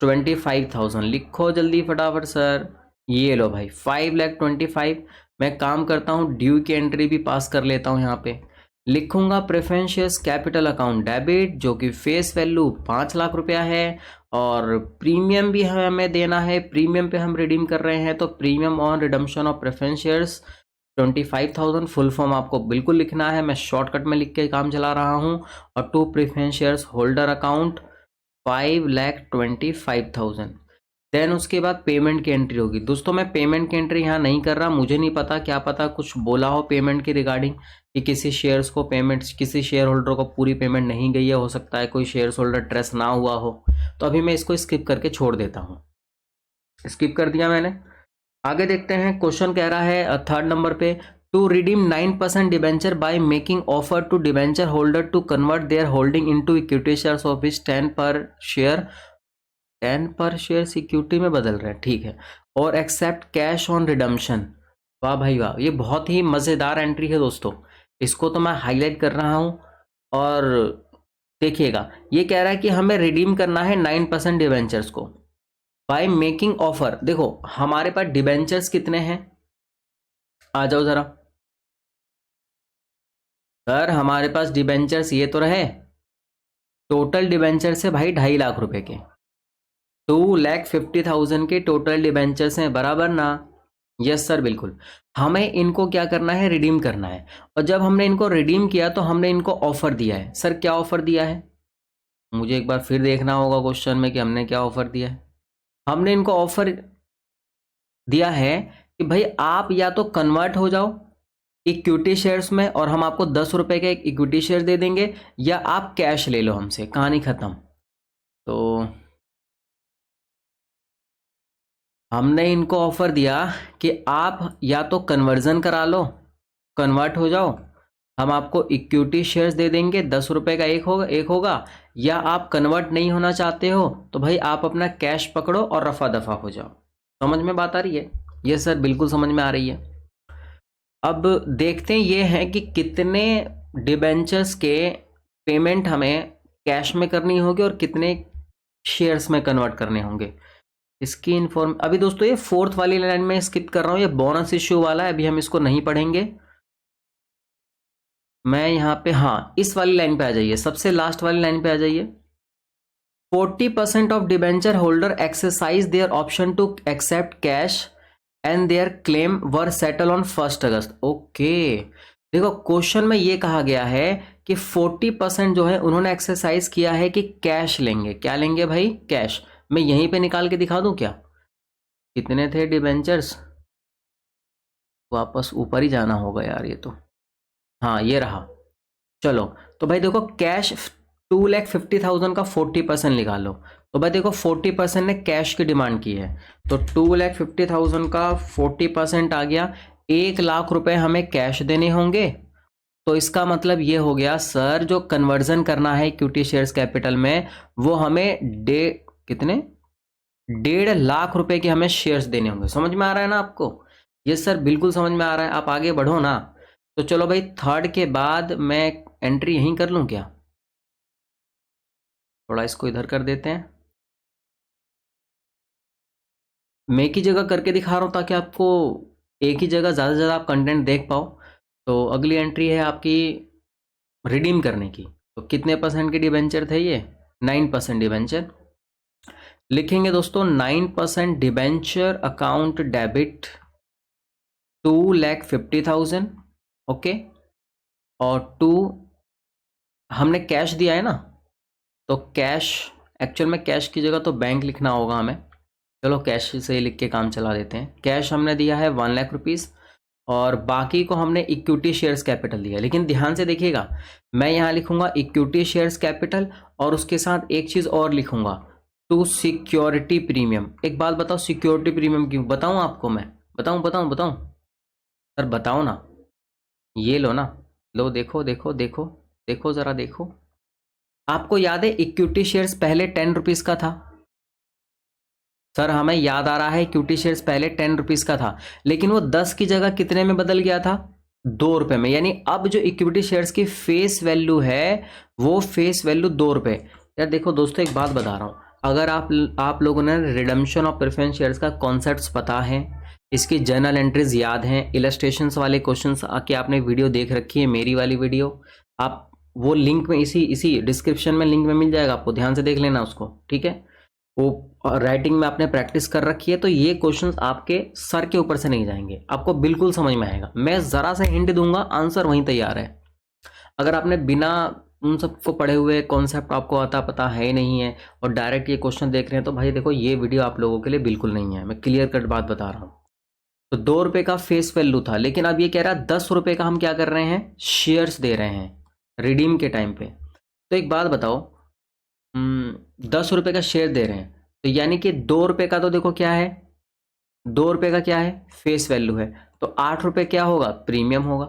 A: 25,000। लिखो जल्दी फटाफट सर। ये लो भाई 5,25,000। मैं काम करता हूँ, ड्यू की एंट्री भी पास कर लेता हूँ। यहाँ पे लिखूंगा preference shares capital account debit, जो कि फेस वैल्यू 5 लाख रुपया है और प्रीमियम भी हमें देना है। प्रीमियम पे हम रिडीम कर रहे हैं, तो premium on redemption of preference shares 25,000। Full form आपको बिल्कुल लिखना है, मैं शॉर्टकट में लिख के काम चला रहा हूँ। और to preference shares holder account 5,25,000। Then उसके बाद पेमेंट की एंट्री होगी। दोस्तों मैं पेमेंट की एंट्री यहाँ नहीं कर रहा, मुझे नहीं पता, क्या पता कुछ बोला हो पेमेंट के रिगार्डिंग कि किसी शेयर्स को पेमेंट, किसी शेयर होल्डर को पूरी पेमेंट नहीं गई है, हो सकता है कोई शेयर होल्डर ट्रेस ना हुआ हो। तो अभी मैं इसको स्किप करके छोड़ देता हूँ। स्किप कर दिया मैंने। आगे देखते हैं, क्वेश्चन कह रहा है थर्ड नंबर पे, to redeem 9% debenture by making offer to debenture holder to convert their holding into equity shares of 10 per share. 10 per share equity में बदल रहे हैं, ठीक है। और एक्सेप्ट कैश ऑन रिडम्पशन। वाह भाई वाह, ये बहुत ही मज़ेदार एंट्री है दोस्तों। इसको तो मैं हाईलाइट कर रहा हूँ। और देखिएगा, ये कह रहा है कि हमें रिडीम करना है 9% डिबेंचर्स को बाय मेकिंग ऑफर। देखो हमारे पास डिबेंचर्स कितने हैं, आ जाओ जरा सर। हमारे पास डिबेंचर्स ये तो रहे, टोटल डिबेंचर्स है भाई 2.5 लाख रुपए के, 2,50,000 के टोटल डिबेंचर्स हैं, बराबर ना? यस सर बिल्कुल। हमें इनको क्या करना है, रिडीम करना है। और जब हमने इनको रिडीम किया तो हमने इनको ऑफर दिया है। सर क्या ऑफर दिया है? मुझे एक बार फिर देखना होगा क्वेश्चन में कि हमने क्या ऑफर दिया है। हमने इनको ऑफर दिया है कि भाई आप या तो कन्वर्ट हो जाओ इक्विटी शेयर्स में और हम आपको 10 रुपए के एक इक्विटी शेयर दे देंगे, या आप कैश ले लो हमसे, कहानी खत्म। तो हमने इनको ऑफर दिया कि आप या तो कन्वर्जन करा लो, कन्वर्ट हो जाओ, हम आपको इक्विटी शेयर्स दे देंगे, 10 रुपए का एक होगा, या आप कन्वर्ट नहीं होना चाहते हो तो भाई आप अपना कैश पकड़ो और रफा दफा हो जाओ। समझ में बात आ रही है? ये सर बिल्कुल समझ में आ रही है। अब देखते हैं ये है कि कितने डिबेंचर्स के पेमेंट हमें कैश में करनी होगी और कितने शेयर्स में कन्वर्ट करने होंगे। इसकी इन्फॉर्म अभी दोस्तों ये फोर्थ वाली लाइन में स्किप कर रहा हूँ, ये बोनस इश्यू वाला है, अभी हम इसको नहीं पढ़ेंगे। मैं यहाँ पे, हाँ इस वाली लाइन पे आ जाइए, सबसे लास्ट वाली लाइन पे आ जाइए। 40% of debenture holder exercise their option to accept cash and their claim were settle on 1 August. Okay, देखो क्वेश्चन में ये कहा गया है कि 40% जो है उन्होंने एक्सरसाइज किया है कि कैश लेंगे। क्या लेंगे भाई? कैश। मैं यहीं पे निकाल के दिखा दूं क्या, कितने थे डिबेंचर्स? वापस ऊपर ही जाना होगा यार ये तो। हाँ ये रहा। चलो तो भाई देखो कैश 2,50,000 का 40% निकालो। तो भाई देखो 40% ने कैश की डिमांड की है, तो 2,50,000 का 40% आ गया, 1,00,000 रुपए हमें कैश देने होंगे। तो इसका मतलब ये हो गया सर, जो कन्वर्जन करना है इक्विटी शेयर्स कैपिटल में, वो हमें कितने 1,50,000 रुपए के हमें शेयर्स देने होंगे। समझ में आ रहा है ना आपको? ये सर बिल्कुल समझ में आ रहा है, आप आगे बढ़ो ना। तो चलो भाई थर्ड के बाद मैं एंट्री यहीं कर लूं क्या? थोड़ा इसको इधर कर देते हैं, मैं की जगह करके दिखा रहा हूं ताकि आपको एक ही जगह ज़्यादा से ज़्यादा आप कंटेंट देख पाओ। तो अगली एंट्री है आपकी रिडीम करने की। तो कितने परसेंट के डिबेंचर थे ये? 9% डिबेंचर लिखेंगे दोस्तों। 9% डिबेंचर अकाउंट डेबिट 2,50,000, ओके। और हमने कैश दिया है ना, तो कैश, एक्चुअल में कैश की जगह तो बैंक लिखना होगा हमें। चलो कैश से ही लिख के काम चला देते हैं। कैश हमने दिया है 1,00,000 रुपीज़, और बाकी को हमने इक्विटी शेयर्स कैपिटल दिया। लेकिन ध्यान से देखिएगा, मैं यहाँ लिखूंगा इक्विटी शेयर्स कैपिटल, और उसके साथ एक चीज़ और लिखूंगा, टू सिक्योरिटी प्रीमियम। एक बात बताओ, सिक्योरिटी प्रीमियम क्यों बताऊं आपको मैं? बताऊं सर, बताओ ना। ये लो ना, लो देखो देखो देखो देखो जरा देखो। आपको याद है इक्विटी शेयर्स पहले 10 रुपीज़ का था? सर हमें याद आ रहा है इक्विटी शेयर्स पहले 10 रुपीज़ का था, लेकिन वो 10 की जगह कितने में बदल गया था? 2 रुपये में। यानी अब जो इक्विटी शेयर्स की फेस वैल्यू है, वो फेस वैल्यू 2 रुपये। यार देखो दोस्तों, एक बात बता रहा हूँ, अगर आप लोगों ने रिडम्पशन ऑफ प्रेफरेंस शेयर्स का कॉन्सेप्ट्स पता है, इसकी जर्नल एंट्रीज याद हैं, इलस्ट्रेशंस वाले क्वेश्चंस आके आपने वीडियो देख रखी है, मेरी वाली वीडियो, आप वो लिंक में इसी डिस्क्रिप्शन में लिंक में मिल जाएगा, आपको ध्यान से देख लेना उसको, ठीक है। वो राइटिंग में आपने प्रैक्टिस कर रखी है, तो ये क्वेश्चंस आपके सर के ऊपर से नहीं जाएंगे, आपको बिल्कुल समझ में आएगा। मैं ज़रा सा हिंट दूंगा, आंसर वहीं तैयार है। अगर आपने बिना उन सबको पढ़े हुए कॉन्सेप्ट आपको आता पता है ही नहीं है, और डायरेक्ट ये क्वेश्चन देख रहे हैं, तो भाई देखो ये वीडियो आप लोगों के लिए बिल्कुल नहीं है। मैं क्लियर कट बात बता रहा हूँ। तो 2 रुपये का फेस वैल्यू था, लेकिन अब ये कह रहा है 10 रुपये का हम क्या कर रहे हैं, शेयर्स दे रहे हैं रिडीम के टाइम पे। तो एक बात बताओ, 10 रुपये का शेयर दे रहे हैं, तो यानी कि 2 रुपये का तो देखो क्या है, 2 रुपये का क्या है, फेस वैल्यू है। तो 8 रुपये क्या होगा, प्रीमियम होगा।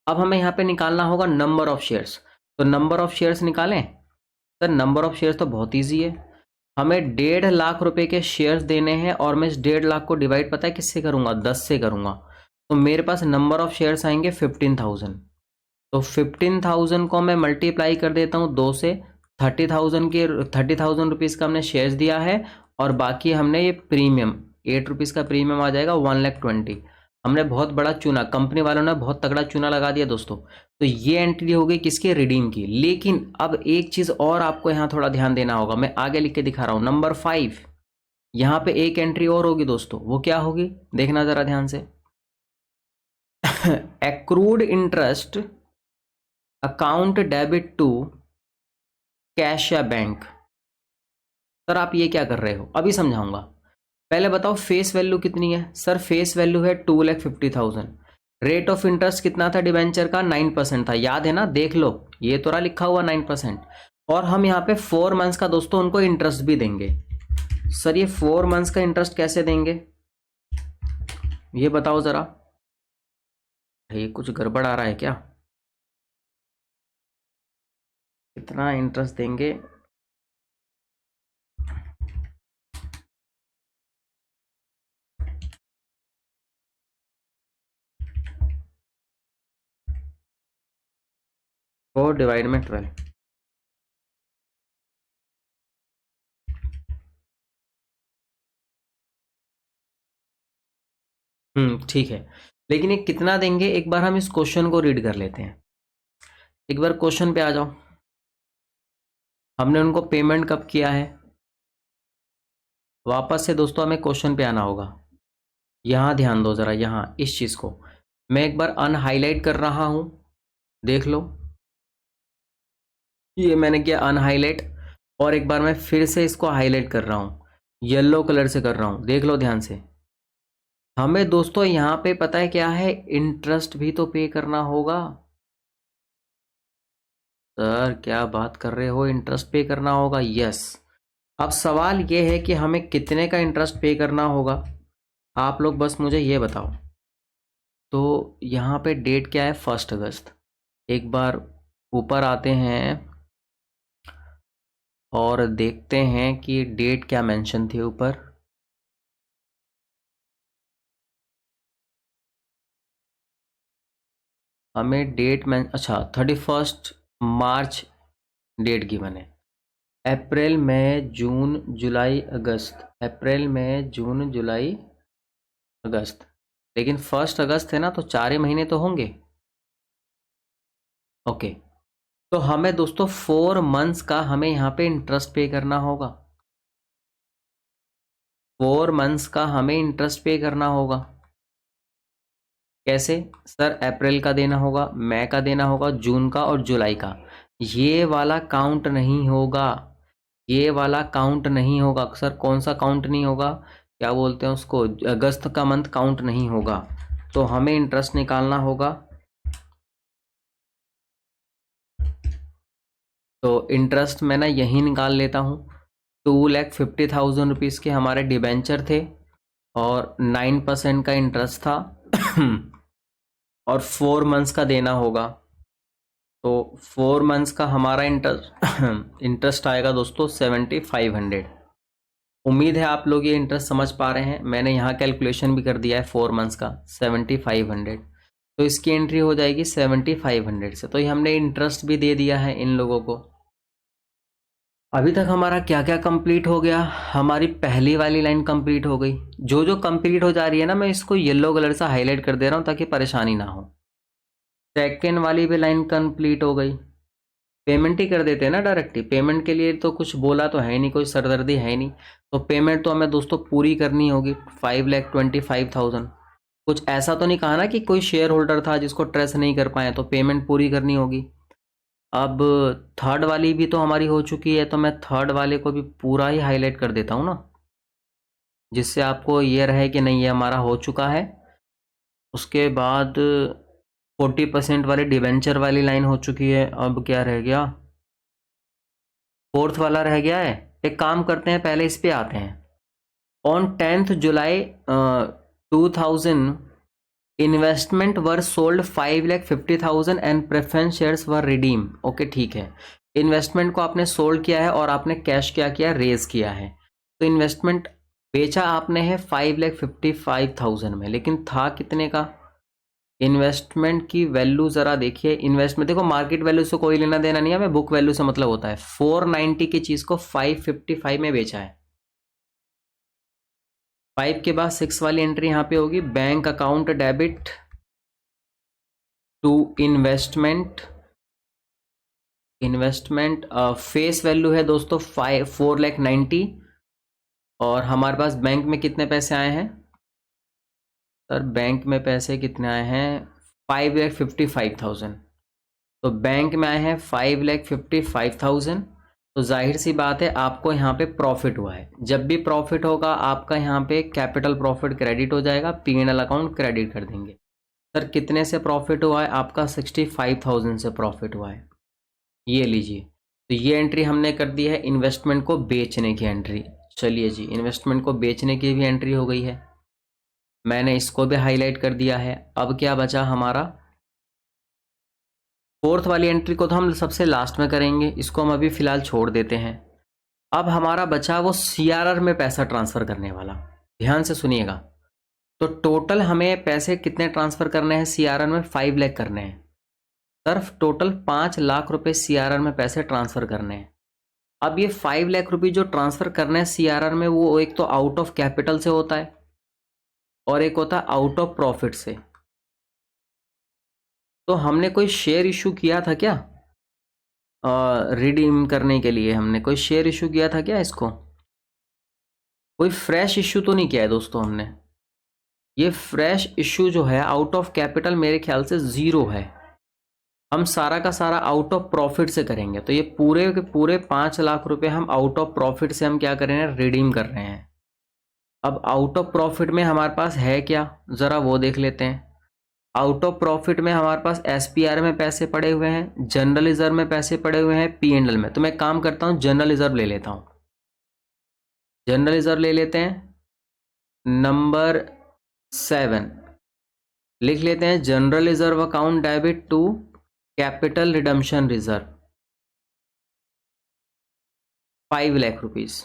A: अब हमें यहाँ पे निकालना होगा नंबर ऑफ शेयर्स। तो नंबर ऑफ शेयर्स निकालें? सर नंबर ऑफ शेयर्स तो बहुत ईजी है, हमें 1,50,000 रुपए के शेयर्स देने हैं, और मैं इस 1,50,000 को डिवाइड पता है किससे करूंगा, 10 से करूंगा। तो मेरे पास नंबर ऑफ शेयर्स आएंगे 15,000। तो 15,000 को मैं मल्टीप्लाई कर देता हूँ 2 से। 30,000 रुपीज़ का हमने शेयर्स दिया है, और बाकी हमने ये प्रीमियम 8 रुपीज़ का प्रीमियम आ जाएगा 1,20,000। हमने बहुत बड़ा चूना, कंपनी वालों ने बहुत तगड़ा चूना लगा दिया दोस्तों। तो ये एंट्री हो गई किसकी, रिडीम की। लेकिन अब एक चीज़ और आपको यहाँ थोड़ा ध्यान देना होगा, मैं आगे लिख के दिखा रहा हूँ, नंबर 5। यहाँ पे एक एंट्री और होगी दोस्तों, वो क्या होगी, देखना ज़रा ध्यान से। Accrued interest account debit to cash या बैंक। सर आप ये क्या कर रहे हो, अभी समझाऊंगा। पहले बताओ फेस वैल्यू कितनी है? सर फेस वैल्यू है 2,50,000। रेट ऑफ इंटरेस्ट कितना था डिबेंचर का, 9% था, याद है ना, देख लो ये तो रहा लिखा हुआ 9%। और हम यहाँ पे 4 मंथ्स का दोस्तों उनको इंटरेस्ट भी देंगे। सर ये 4 मंथ्स का इंटरेस्ट कैसे देंगे, ये बताओ जरा। ये कुछ गड़बड़ आ रहा है क्या, कितना इंटरेस्ट देंगे? फोर डिवाइड में 12। ठीक है, लेकिन ये कितना देंगे, एक बार हम इस क्वेश्चन को रीड कर लेते हैं। एक बार क्वेश्चन पे आ जाओ। हमने उनको पेमेंट कब किया है, वापस से दोस्तों हमें क्वेश्चन पे आना होगा। यहाँ ध्यान दो ज़रा, यहाँ इस चीज़ को मैं एक बार अनहाईलाइट कर रहा हूँ, देख लो। ये मैंने किया अनहाईलाइट, और एक बार मैं फिर से इसको हाईलाइट कर रहा हूँ, येलो कलर से कर रहा हूँ, देख लो ध्यान से। हमें दोस्तों यहाँ पे पता है क्या है, इंटरेस्ट भी तो पे करना होगा। सर क्या बात कर रहे हो, इंटरेस्ट पे करना होगा? यस। अब सवाल ये है कि हमें कितने का इंटरेस्ट पे करना होगा, आप लोग बस मुझे ये बताओ। तो यहाँ पे डेट क्या है, 1 अगस्त। एक बार ऊपर आते हैं और देखते हैं कि डेट क्या मेंशन थी ऊपर। हमें डेट में, अच्छा 31 मार्च डेट गिवन है। अप्रैल मई जून जुलाई अगस्त, अप्रैल मई जून जुलाई अगस्त, लेकिन 1 अगस्त है ना, तो 4 ही महीने तो होंगे। ओके, तो हमें दोस्तों 4 मंथ्स का हमें यहाँ पे इंटरेस्ट पे करना होगा। 4 मंथ्स का हमें इंटरेस्ट पे करना होगा। कैसे सर? अप्रैल का देना होगा, मई का देना होगा, जून का और जुलाई का। ये वाला काउंट नहीं होगा, ये वाला काउंट नहीं होगा। सर कौन सा काउंट नहीं होगा? क्या बोलते हैं उसको, अगस्त का मंथ काउंट नहीं होगा। तो हमें इंटरेस्ट निकालना होगा। तो इंटरेस्ट मैं ना यहीं निकाल लेता हूँ। 2,50,000 रुपीज़ के हमारे डिबेंचर थे और 9% का इंटरेस्ट था और 4 मंथ्स का देना होगा। तो 4 मंथ्स का हमारा इंटरेस्ट आएगा दोस्तों 7,500। उम्मीद है आप लोग ये इंटरेस्ट समझ पा रहे हैं। मैंने यहाँ कैलकुलेशन भी कर दिया है 4 मंथ्स का 7,500। तो इसकी एंट्री हो जाएगी 7,500 से। तो ये हमने इंटरेस्ट भी दे दिया है इन लोगों को। अभी तक हमारा क्या क्या कंप्लीट हो गया? हमारी पहली वाली लाइन कंप्लीट हो गई। जो जो कंप्लीट हो जा रही है ना, मैं इसको येलो कलर से हाईलाइट कर दे रहा हूँ ताकि परेशानी ना हो। सेकेंड वाली भी लाइन कंप्लीट हो गई। पेमेंट ही कर देते हैं ना डायरेक्टली। पेमेंट के लिए तो कुछ बोला तो है नहीं, कोई सरदर्दी है नहीं। तो पेमेंट तो हमें दोस्तों पूरी करनी होगी, 5,25,000। कुछ ऐसा तो नहीं कहा ना कि कोई शेयर होल्डर था जिसको ट्रेस नहीं कर पाए, तो पेमेंट पूरी करनी होगी। अब थर्ड वाली भी तो हमारी हो चुकी है, तो मैं थर्ड वाले को भी पूरा ही हाईलाइट कर देता हूँ ना, जिससे आपको ये रहे कि नहीं ये हमारा हो चुका है। उसके बाद 40% वाली डिवेंचर वाली लाइन हो चुकी है। अब क्या रह गया? फोर्थ वाला रह गया है। एक काम करते हैं, पहले इस पे आते हैं। On 10th July 2000 investment were sold 5,50,000 and preference shares were redeem. Okay ठीक है, इन्वेस्टमेंट को आपने सोल्ड किया है और आपने कैश क्या किया, रेज किया है। तो इन्वेस्टमेंट बेचा आपने है 5,55,000 में, लेकिन था कितने का? इन्वेस्टमेंट की वैल्यू जरा देखिए। इन्वेस्टमेंट देखो, मार्केट वैल्यू से कोई लेना देना नहीं है, हमें बुक वैल्यू से मतलब होता है। 490 की चीज को 555 में बेचा है। 5 के बाद 6 वाली एंट्री यहाँ पे होगी, bank account debit to investment. Investment face value है दोस्तों 4,90,000 और हमारे पास बैंक में कितने पैसे आए हैं? सर बैंक में पैसे कितने आए हैं? 5,55,000। तो बैंक में आए हैं 5,55,000। तो जाहिर सी बात है आपको यहाँ पे प्रॉफिट हुआ है। जब भी प्रॉफिट होगा आपका यहाँ पे कैपिटल प्रॉफिट क्रेडिट हो जाएगा, P&L अकाउंट क्रेडिट कर देंगे। सर कितने से प्रॉफिट हुआ है आपका? 65,000 से प्रॉफिट हुआ है। ये लीजिए, तो ये एंट्री हमने कर दी है इन्वेस्टमेंट को बेचने की एंट्री। चलिए जी, इन्वेस्टमेंट को बेचने की भी एंट्री हो गई है, मैंने इसको भी हाईलाइट कर दिया है। अब क्या बचा हमारा? फोर्थ वाली एंट्री को तो हम सबसे लास्ट में करेंगे, इसको हम अभी फिलहाल छोड़ देते हैं। अब हमारा बचा वो CRR में पैसा ट्रांसफर करने वाला। ध्यान से सुनिएगा। तो टोटल हमें पैसे कितने ट्रांसफर करने हैं CRR में? 5 लाख करने हैं। सिर्फ टोटल 5 लाख रुपए CRR में पैसे ट्रांसफर करने हैं। अब ये 5 लाख रुपए जो ट्रांसफर करने हैं CRR में, वो एक तो आउट ऑफ कैपिटल से होता है और एक होता है आउट ऑफ प्रॉफिट से। तो हमने कोई शेयर इशू किया था क्या रिडीम करने के लिए? हमने कोई शेयर इशू किया था क्या इसको? कोई फ्रेश इशू तो नहीं किया है दोस्तों हमने। ये फ्रेश इशू जो है आउट ऑफ कैपिटल मेरे ख्याल से 0 है। हम सारा का सारा आउट ऑफ प्रॉफिट से करेंगे, तो ये पूरे के पूरे 5 लाख रुपए हम आउट ऑफ प्रॉफिट से हम क्या कर रहे हैं, रिडीम कर रहे हैं। अब आउट ऑफ प्रॉफिट में हमारे पास है क्या, ज़रा वो देख लेते हैं। आउट ऑफ प्रॉफिट में हमारे पास एसपीआर में पैसे पड़े हुए हैं, जनरल रिजर्व में पैसे पड़े हुए हैं, पी एंड एल में। तो मैं काम करता हूँ, जनरल रिजर्व ले लेता हूँ, जनरल रिजर्व ले लेते हैं। नंबर 7 लिख लेते हैं, general reserve account debit to capital redemption reserve 5 lakh rupees.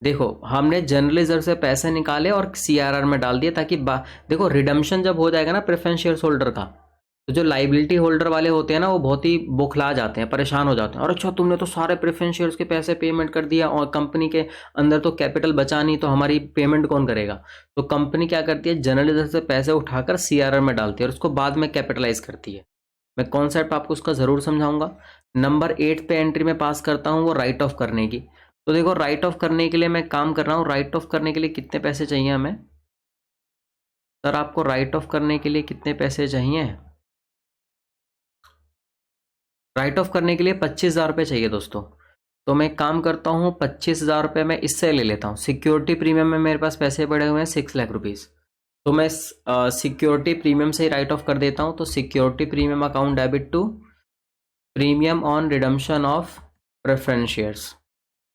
A: देखो हमने जनरल रिजर्व से पैसे निकाले और सीआरआर में डाल दिए, ताकि देखो रिडम्पशन जब हो जाएगा ना प्रेफरेंस शेयर होल्डर का, तो जो लाइबिलिटी होल्डर वाले होते हैं ना, वो बहुत ही बौखला जाते हैं, परेशान हो जाते हैं। और अच्छा तुमने तो सारे प्रेफरेंस शेयर्स के पैसे पेमेंट कर दिया और कंपनी के अंदर तो कैपिटल बचा नहीं, तो हमारी पेमेंट कौन करेगा। तो कंपनी क्या करती है, जनरल रिजर्व से पैसे उठाकर सीआरआर में डालती है और उसको बाद में कैपिटलाइज करती है। मैं कॉन्सेप्ट आपको उसका ज़रूर समझाऊंगा। नंबर 8 पे एंट्री में पास करता हूँ, वो राइट ऑफ करने की। तो देखो राइट ऑफ करने के लिए मैं काम कर रहा हूँ, राइट ऑफ करने के लिए कितने पैसे चाहिए हमें सर, आपको राइट ऑफ करने के लिए कितने पैसे चाहिए। राइट ऑफ करने के लिए 25,000 रुपये चाहिए दोस्तों। तो मैं काम करता हूँ, 25,000 रुपये मैं इससे ले लेता हूँ। सिक्योरिटी प्रीमियम में मेरे पास पैसे पड़े हुए हैं 6 लाख रुपीज़, तो मैं सिक्योरिटी प्रीमियम से ही राइट ऑफ कर देता हूँ। तो security premium account debit to premium on redemption of preference shares,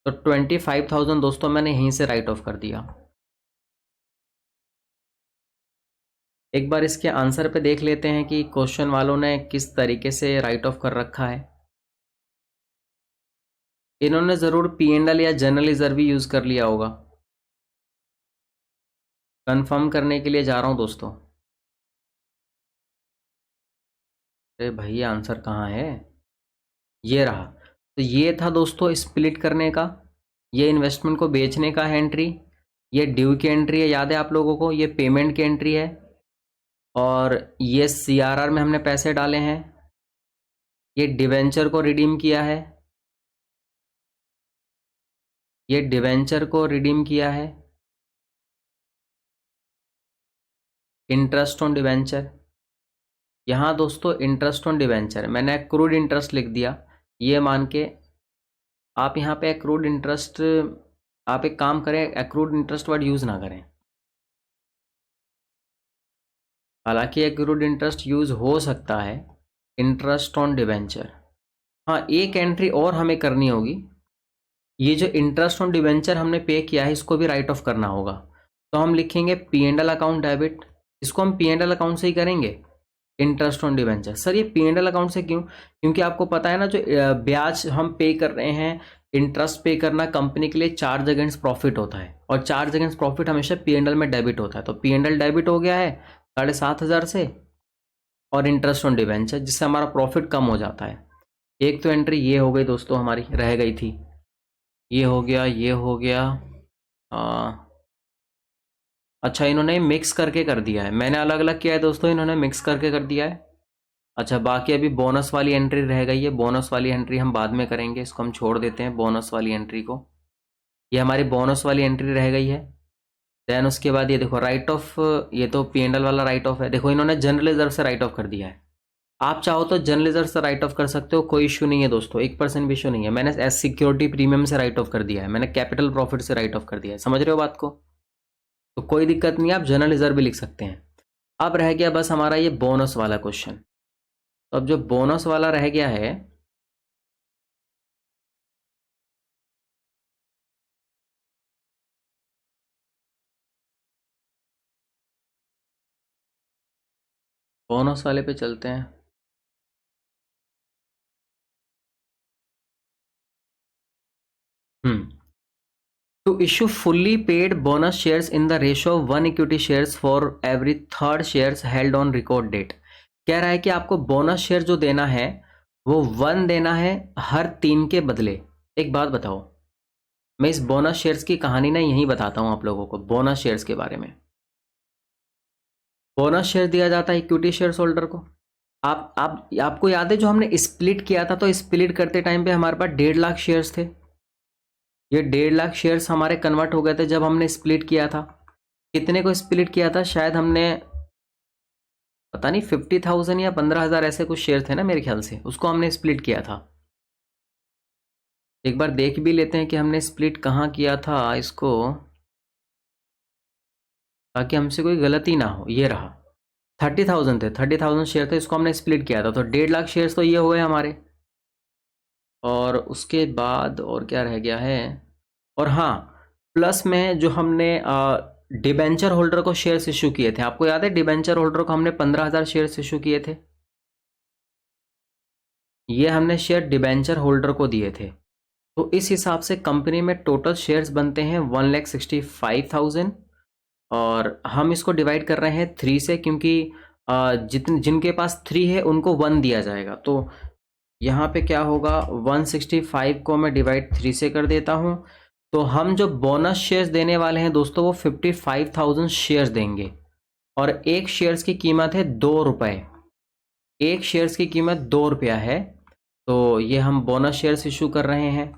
A: तो 25,000 दोस्तों मैंने यहीं से राइट ऑफ कर दिया। एक बार इसके आंसर पे देख लेते हैं कि क्वेश्चन वालों ने किस तरीके से राइट ऑफ कर रखा है। इन्होंने ज़रूर पी एंड एल या जनरल रिजर्व भी यूज़ कर लिया होगा। कंफर्म करने के लिए जा रहा हूँ दोस्तों। अरे भाई आंसर कहाँ है, ये रहा। तो ये था दोस्तों स्प्लिट करने का, ये इन्वेस्टमेंट को बेचने का है एंट्री, ये ड्यू की एंट्री है, याद है आप लोगों को, ये पेमेंट की एंट्री है, और ये सीआरआर में हमने पैसे डाले हैं, ये डिवेंचर को रिडीम किया है, ये डिवेंचर को रिडीम किया है, इंटरेस्ट ऑन डिवेंचर। यहाँ दोस्तों इंटरेस्ट ऑन डिवेंचर मैंने एक्रूड इंटरेस्ट लिख दिया, ये मान के आप यहाँ पे एक्रूड इंटरेस्ट, आप एक काम करें, एक्रूड इंटरेस्ट वर्ड यूज़ ना करें। हालांकि एक्रूड इंटरेस्ट यूज़ हो सकता है, इंटरेस्ट ऑन डिवेंचर। हाँ एक एंट्री और हमें करनी होगी, ये जो इंटरेस्ट ऑन डिवेंचर हमने पे किया है इसको भी राइट ऑफ करना होगा। तो हम लिखेंगे P and L account debit, इसको हम पी एंड एल अकाउंट से ही करेंगे, इंटरेस्ट ऑन डिवेंचर। सर ये पी एंड एल अकाउंट से क्यों, क्योंकि आपको पता है ना, जो ब्याज हम पे कर रहे हैं, इंटरेस्ट पे करना कंपनी के लिए चार्ज अगेंस्ट प्रॉफिट होता है, और चार्ज अगेंस्ट प्रॉफिट हमेशा पी एंड एल में डेबिट होता है। तो पी एंड एल डेबिट हो गया है 7,500 से, और इंटरेस्ट ऑन डिवेंचर, जिससे हमारा प्रॉफिट कम हो जाता है। एक तो एंट्री ये हो गई दोस्तों, हमारी रह गई थी, ये हो गया, ये हो गया। अच्छा इन्होंने मिक्स करके कर दिया है, मैंने अलग अलग किया है दोस्तों, इन्होंने मिक्स करके कर दिया है। अच्छा बाकी अभी बोनस वाली एंट्री रह गई है, बोनस वाली एंट्री हम बाद में करेंगे, इसको हम छोड़ देते हैं बोनस वाली एंट्री को। ये हमारी बोनस वाली एंट्री रह गई है। देन उसके बाद ये देखो राइट ऑफ, ये तो पी एंड एल वाला राइट ऑफ है। देखो इन्होंने जनरल रिजर्व से राइट ऑफ कर दिया है, आप चाहो तो जनरल रिजर्व से राइट ऑफ कर सकते हो, कोई इशू नहीं है दोस्तों, 1% भी इशू नहीं है। मैंने एस सिक्योरिटी प्रीमियम से राइट ऑफ कर दिया है, मैंने कैपिटल प्रॉफिट से राइट ऑफ कर दिया है, समझ रहे हो बात को, तो कोई दिक्कत नहीं है, आप जनरल रिजर्व भी लिख सकते हैं। अब रह गया बस हमारा ये बोनस वाला क्वेश्चन। तो अब जो बोनस वाला रह गया है, बोनस वाले पे चलते हैं। To issue fully paid bonus shares in the ratio of 1 equity shares for every 3rd shares held on record date. कह रहा है कि आपको बोनस शेयर जो देना है वो 1 देना है हर 3 के बदले। एक बात बताओ, मैं इस बोनस शेयर्स की कहानी ना यहीं बताता हूं आप लोगों को, बोनस शेयर्स के बारे में। बोनस शेयर दिया जाता है इक्विटी शेयर्स होल्डर को। आपको याद है जो हमने स्प्लिट किया था, तो स्प्लिट करते टाइम पे हमारे पास 1.5 लाख शेयर्स थे। ये 1.5 लाख शेयर्स हमारे कन्वर्ट हो गए थे जब हमने स्प्लिट किया था। कितने को स्प्लिट किया था, शायद हमने पता नहीं 50,000 या 15,000 ऐसे कुछ शेयर थे ना मेरे ख्याल से, उसको हमने स्प्लिट किया था। एक बार देख भी लेते हैं कि हमने स्प्लिट कहाँ किया था इसको, ताकि हमसे कोई गलती ना हो। ये रहा 30,000 थे, 30,000 शेयर थे, इसको हमने स्प्लिट किया था, तो 1.5 लाख शेयर्स तो ये हुए हमारे। और उसके बाद और क्या रह गया है, और हाँ, प्लस में जो हमने डिबेंचर होल्डर को शेयर्स इशू किए थे, आपको याद है डिबेंचर होल्डर को हमने 15,000 शेयर्स इशू किए थे। ये हमने शेयर डिबेंचर होल्डर को दिए थे। तो इस हिसाब से कंपनी में टोटल शेयर्स बनते हैं 1,65,000, और हम इसको डिवाइड कर रहे हैं 3 से, क्योंकि जिनके पास 3 है उनको 1 दिया जाएगा। तो यहाँ पे क्या होगा, 165 को मैं डिवाइड 3 से कर देता हूँ। तो हम जो बोनस शेयर्स देने वाले हैं दोस्तों, वो 55,000 शेयर्स देंगे, और एक शेयर्स की कीमत है 2 रुपये। एक शेयर्स की कीमत 2 रुपया है। तो ये हम बोनस शेयर्स इशू कर रहे हैं।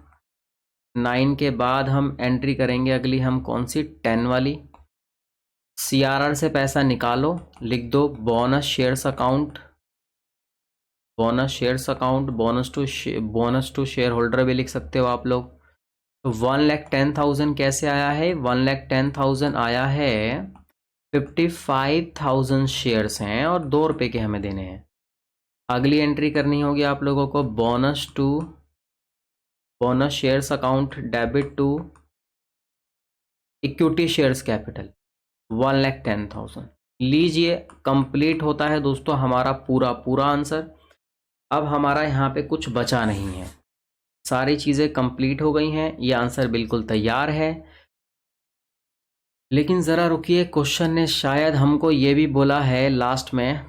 A: 9 के बाद हम एंट्री करेंगे अगली, हम कौन सी, 10 वाली। CRR से पैसा निकालो, लिख दो bonus shares account, bonus shares account, bonus to share holder भी लिख सकते हो आप लोग। तो 1,10,000 कैसे आया है, 1,10,000 आया है, 55,000 शेयर्स हैं और 2 रुपये के हमें देने हैं। अगली एंट्री करनी होगी आप लोगों को, bonus shares account debit to equity shares capital 1,10,000। लीजिए, कंप्लीट होता है दोस्तों हमारा पूरा आंसर। अब हमारा यहाँ पे कुछ बचा नहीं है, सारी चीज़ें कंप्लीट हो गई हैं, ये आंसर बिल्कुल तैयार है। लेकिन ज़रा रुकिए, क्वेश्चन ने शायद हमको ये भी बोला है लास्ट में,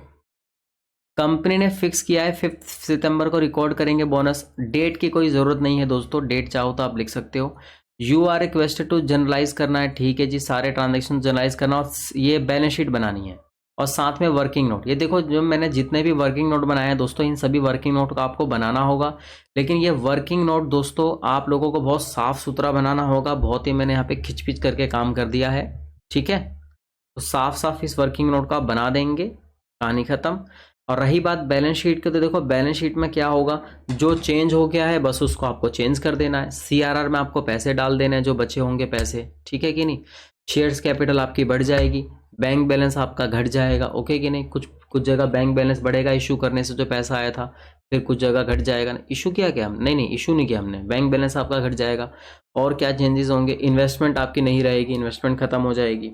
A: कंपनी ने फिक्स किया है 5 सितंबर को रिकॉर्ड करेंगे बोनस। डेट की कोई ज़रूरत नहीं है दोस्तों, डेट चाहो तो आप लिख सकते हो। You are requested to generalise करना है, ठीक है जी, सारे ट्रांजेक्शन जनरलाइज करना, और ये बैलेंस शीट बनानी है, और साथ में वर्किंग नोट। ये देखो, जो मैंने जितने भी वर्किंग नोट बनाए हैं दोस्तों, इन सभी वर्किंग नोट का आपको बनाना होगा। लेकिन ये वर्किंग नोट दोस्तों आप लोगों को बहुत साफ सुथरा बनाना होगा, बहुत ही मैंने यहाँ पे खिंच करके काम कर दिया है, ठीक है। तो साफ साफ इस वर्किंग नोट का बना देंगे, कहानी खत्म। और रही बात बैलेंस शीट की, तो देखो बैलेंस शीट में क्या होगा, जो चेंज हो गया है बस उसको आपको चेंज कर देना है। CRR में आपको पैसे डाल देने हैं जो बचे होंगे पैसे, ठीक है कि नहीं। शेयर्स कैपिटल आपकी बढ़ जाएगी, बैंक बैलेंस आपका घट जाएगा, ओके कि नहीं। कुछ जगह बैंक बैलेंस बढ़ेगा इशू करने से जो पैसा आया था, फिर कुछ जगह घट जाएगा। इशू किया क्या हम, नहीं इशू नहीं किया हमने, बैंक बैलेंस आपका घट जाएगा। और क्या चेंजेस होंगे, इन्वेस्टमेंट आपकी नहीं रहेगी, इन्वेस्टमेंट खत्म हो जाएगी।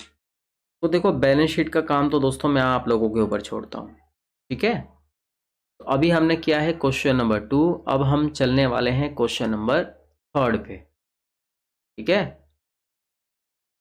A: तो देखो बैलेंस शीट का काम तो दोस्तों मैं आप लोगों के ऊपर छोड़ता हूँ, ठीक है। तो अभी हमने किया है क्वेश्चन नंबर 2, अब हम चलने वाले हैं क्वेश्चन नंबर 3 पे, ठीक है।